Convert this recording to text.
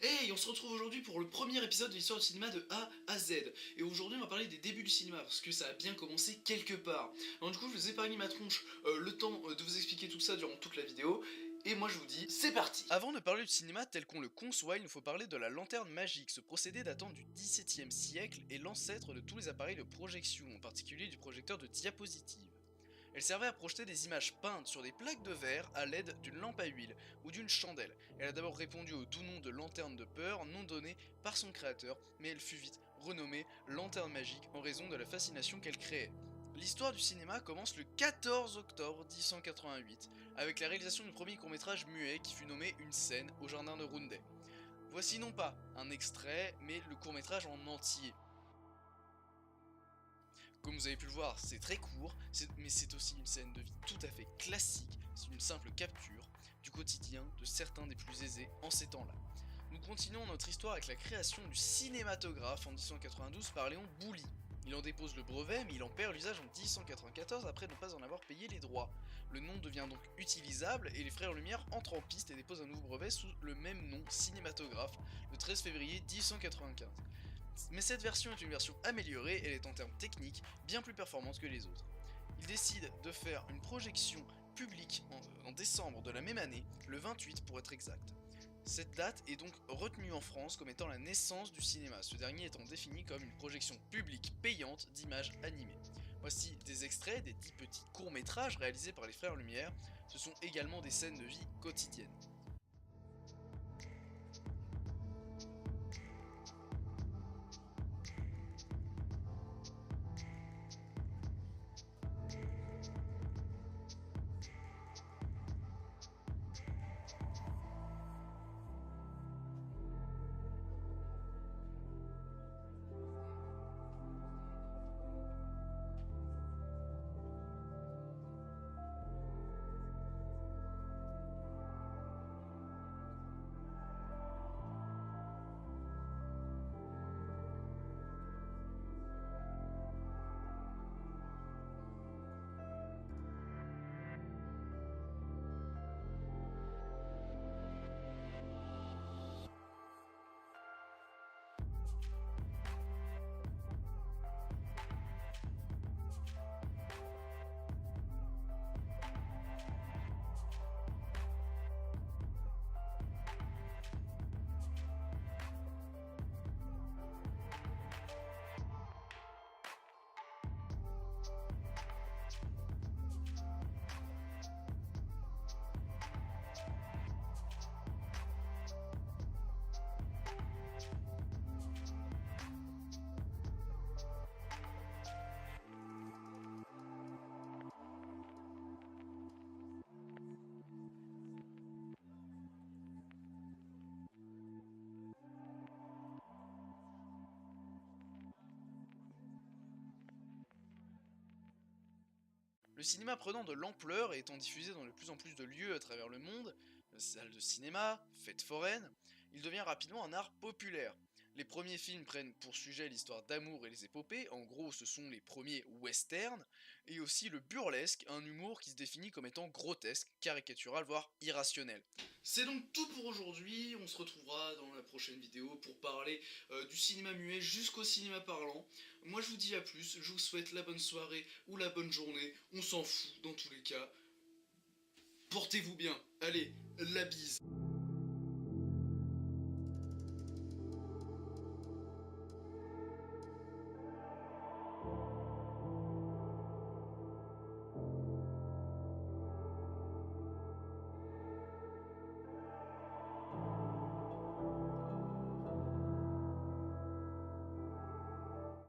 Hey, on se retrouve aujourd'hui pour le premier épisode de l'histoire du cinéma de A à Z. Et aujourd'hui on va parler des débuts du cinéma, parce que ça a bien commencé quelque part. Alors du coup je vous ai épargné ma tronche le temps de vous expliquer tout ça durant toute la vidéo. Et moi je vous dis, c'est parti. Avant de parler du cinéma tel qu'on le conçoit, il nous faut parler de la lanterne magique, ce procédé datant du XVIIe siècle et l'ancêtre de tous les appareils de projection, en particulier du projecteur de diapositive. Elle servait à projeter des images peintes sur des plaques de verre à l'aide d'une lampe à huile ou d'une chandelle. Elle a d'abord répondu au doux nom de lanterne de peur, nom donné par son créateur, mais elle fut vite renommée lanterne magique en raison de la fascination qu'elle créait. L'histoire du cinéma commence le 14 octobre 1888 avec la réalisation du premier court-métrage muet qui fut nommé Une scène au jardin de Roundey. Voici non pas un extrait, mais le court-métrage en entier. Comme vous avez pu le voir, c'est très court, mais c'est aussi une scène de vie tout à fait classique, c'est une simple capture du quotidien de certains des plus aisés en ces temps-là. Nous continuons notre histoire avec la création du cinématographe en 1892 par Léon Bouly. Il en dépose le brevet, mais il en perd l'usage en 1894 après ne pas en avoir payé les droits. Le nom devient donc utilisable et les frères Lumière entrent en piste et déposent un nouveau brevet sous le même nom, cinématographe, le 13 février 1895. Mais cette version est une version améliorée, elle est en termes techniques bien plus performante que les autres. Ils décident de faire une projection publique en décembre de la même année, le 28 pour être exact. Cette date est donc retenue en France comme étant la naissance du cinéma, ce dernier étant défini comme une projection publique payante d'images animées. Voici des extraits des 10 petits courts-métrages réalisés par les frères Lumière, ce sont également des scènes de vie quotidienne. Le cinéma prenant de l'ampleur et étant diffusé dans de plus en plus de lieux à travers le monde, salles de cinéma, fêtes foraines, il devient rapidement un art populaire. Les premiers films prennent pour sujet l'histoire d'amour et les épopées, en gros ce sont les premiers westerns, et aussi le burlesque, un humour qui se définit comme étant grotesque, caricatural, voire irrationnel. C'est donc tout pour aujourd'hui, on se retrouvera dans la prochaine vidéo pour parler du cinéma muet jusqu'au cinéma parlant. Moi je vous dis à plus, je vous souhaite la bonne soirée ou la bonne journée, on s'en fout dans tous les cas. Portez-vous bien, allez, la bise.